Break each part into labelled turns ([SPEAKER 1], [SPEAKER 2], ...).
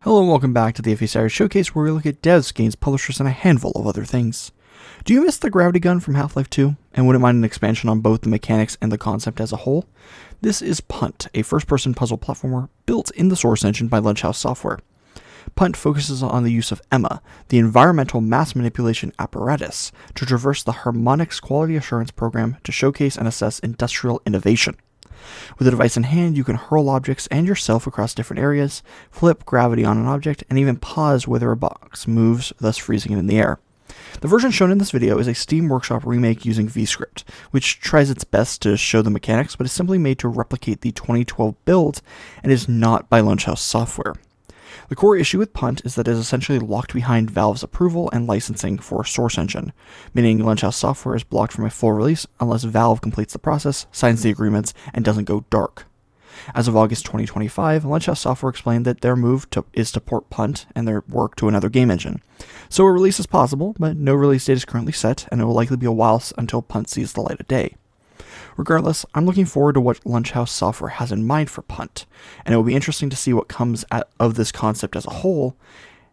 [SPEAKER 1] Hello and welcome back to the Fyrestrike Showcase, where we look at devs, games, publishers, and a handful of other things. Do you miss the gravity gun from Half-Life 2, and wouldn't mind an expansion on both the mechanics and the concept as a whole? This is Punt, a first-person puzzle platformer built in the Source engine by LunchHouse software. Punt focuses on the use of EMMA, the environmental mass manipulation apparatus, to traverse the Harmonics Quality Assurance Program to showcase and assess industrial innovation. With a device in hand, you can hurl objects and yourself across different areas, flip gravity on an object, and even pause whether a box moves, thus freezing it in the air. The version shown in this video is a Steam Workshop remake using VScript, which tries its best to show the mechanics, but is simply made to replicate the 2012 build and is not by LunchHouse software. The core issue with Punt is that it is essentially locked behind Valve's approval and licensing for Source Engine, meaning LunchHouse software is blocked from a full release unless Valve completes the process, signs the agreements, and doesn't go dark. As of August 2025, LunchHouse software explained that their move is to port Punt and their work to another game engine. So a release is possible, but no release date is currently set, and it will likely be a while until Punt sees the light of day. Regardless, I'm looking forward to what LunchHouse software has in mind for Punt, and it will be interesting to see what comes of this concept as a whole,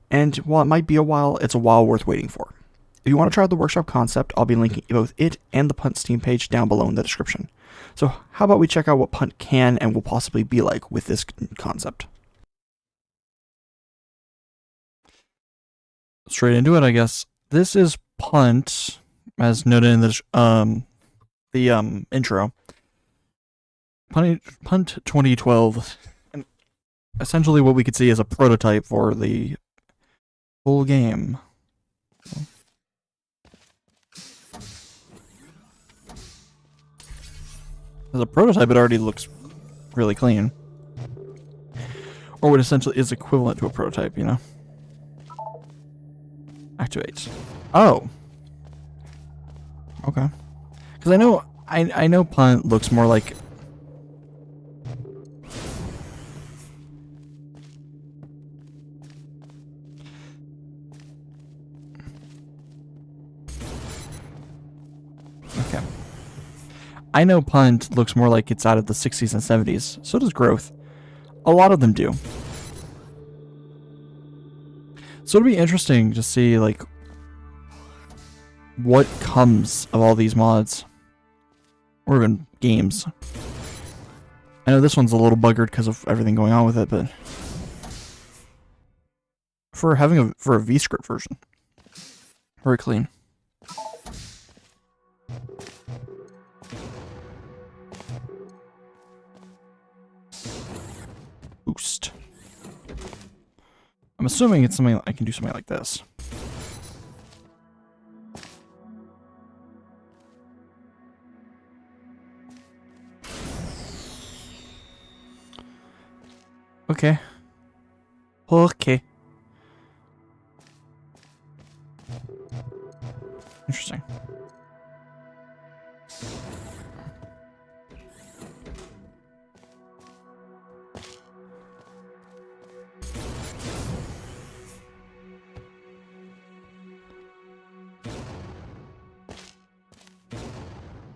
[SPEAKER 1] and while it might be a while, it's a while worth waiting for. If you want to try out the workshop concept, I'll be linking both it and the Punt Steam page down below in the description. So how about we check out what Punt can and will possibly be like with this concept. Straight into it, I guess. This is Punt, as noted in the intro. Punt 2012, and essentially what we could see is a prototype for the full game. As a prototype, it already looks really clean. Or what essentially is equivalent to a prototype, you know? Activate. Oh. Okay. Because I know Punt looks more like... Okay. I know Punt looks more like it's out of the 60s and 70s. So does Growth. A lot of them do. So it'll be interesting to see, like, what comes of all these mods. Or even games. I know this one's a little buggered because of everything going on with it, but for a VScript version, very clean. Boost. I'm assuming it's something I can do something like this. Okay. Okay. Interesting.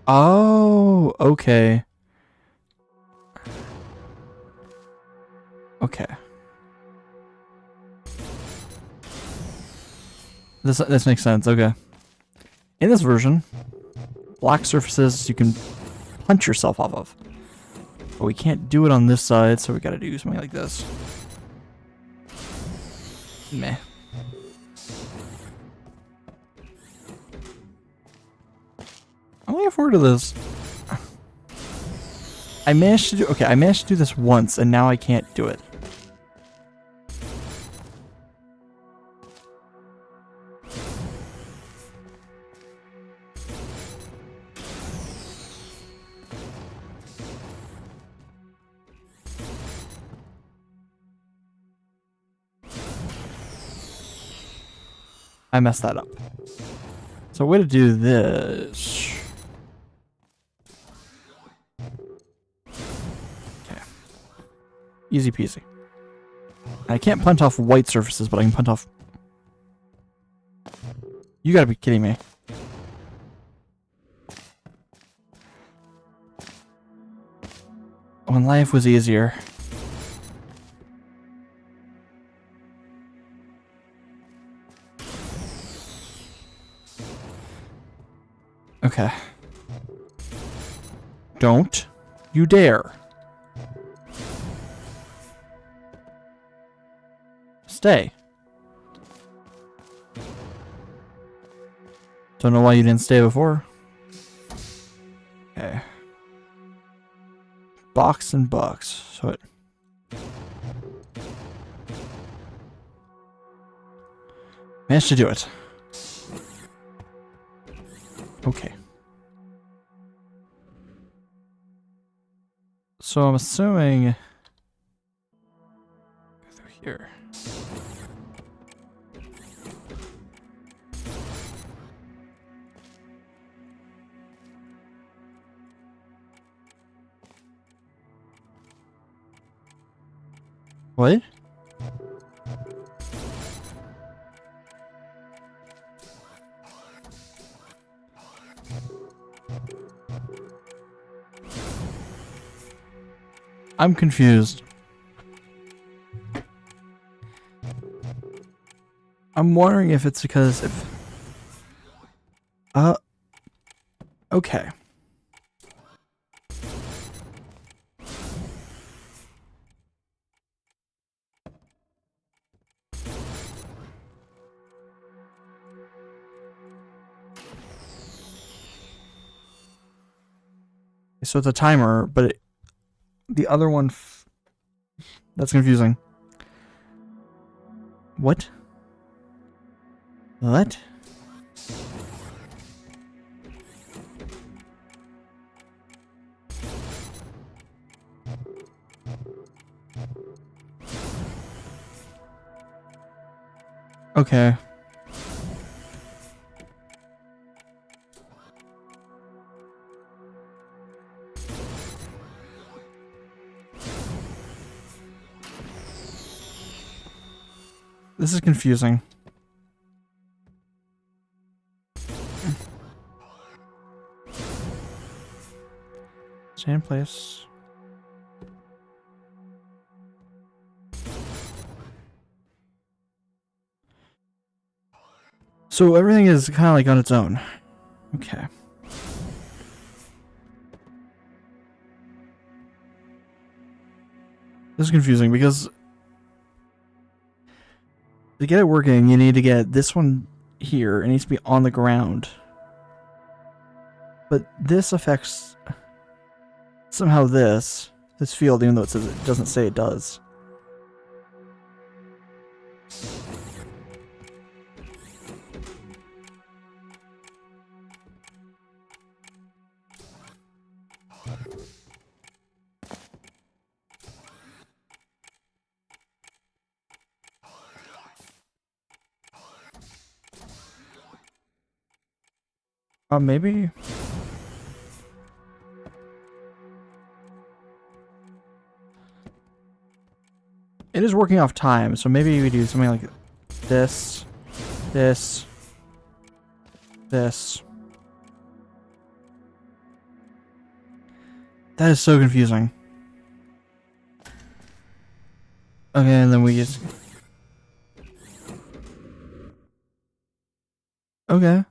[SPEAKER 1] Oh, okay. Okay. This makes sense. Okay. In this version, black surfaces you can punch yourself off of. But we can't do it on this side, so we gotta do something like this. Meh. I'm looking forward to this. I managed to do this once, and now I can't do it. I messed that up. So a way to do this. Okay. Easy peasy. I can't punt off white surfaces, but I can punt off... You gotta be kidding me. When life was easier. Okay. Don't you dare. Stay. Don't know why you didn't stay before. Okay. Box and box. So it... managed to do it. Okay. So I'm assuming... go through here. What? I'm confused. I'm wondering if it's because if... okay. So it's a timer, but it, the other one... that's confusing. What? What? Okay. This is confusing. Stay in place. So everything is kind of like on its own. Okay. This is confusing because to get it working, you need to get this one here. It needs to be on the ground. But this affects somehow this field, even though it says it doesn't say it does. Maybe. It is working off time, so maybe we do something like this, this, this. That is so confusing. Okay, and then we just... okay.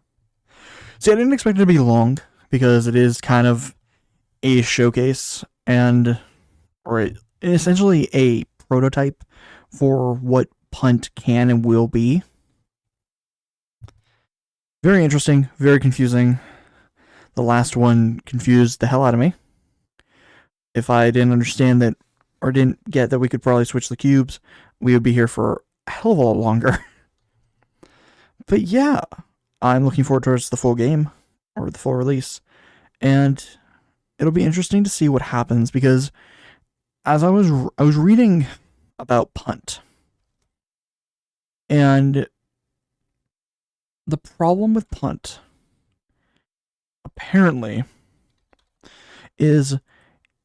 [SPEAKER 1] See, I didn't expect it to be long, because it is kind of a showcase, and... or essentially a prototype for what Punt can and will be. Very interesting, very confusing. The last one confused the hell out of me. If I didn't understand that, or didn't get that we could probably switch the cubes, we would be here for a hell of a lot longer. But yeah, I'm looking forward towards the full game, or the full release. And it'll be interesting to see what happens, because as I was reading about Punt, and the problem with Punt, apparently, is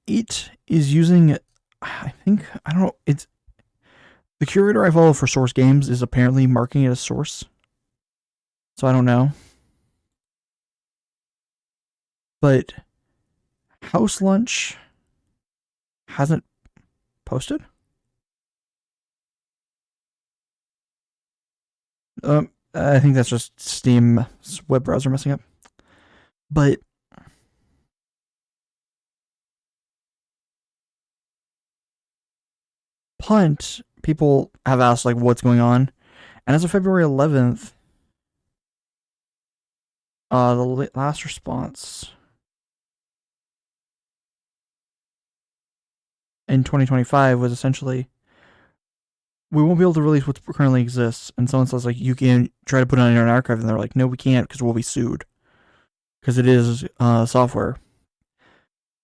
[SPEAKER 1] it is using, I think, I don't know, it's, the curator I follow for Source Games is apparently marking it as Source. So I don't know. But House Lunch hasn't posted? I think that's just Steam's web browser messing up. But Punt, people have asked like what's going on, and as of February 11th, the last response in 2025 was essentially, we won't be able to release what currently exists. And someone says, like, you can try to put it on your own archive. And they're like, no, we can't because we'll be sued. Because it is software.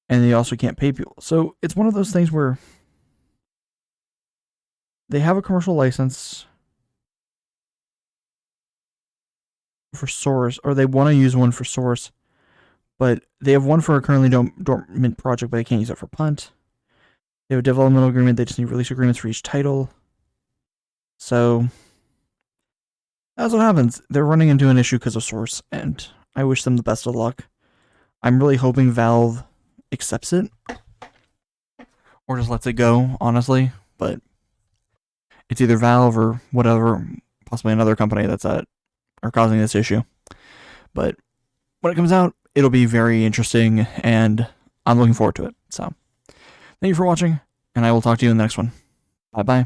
[SPEAKER 1] And they also can't pay people. So it's one of those things where they have a commercial license for Source, or they want to use one for Source, but they have one for a currently dormant project, but they can't use it for Punt. They have a developmental agreement. They just need release agreements for each title. So that's what happens. They're running into an issue because of Source, and I wish them the best of luck. I'm really hoping Valve accepts it or just lets it go, honestly. But it's either Valve or whatever, possibly another company that's causing this issue. But when it comes out, it'll be very interesting, and I'm looking forward to it. So thank you for watching, and I will talk to you in the next one. Bye-bye.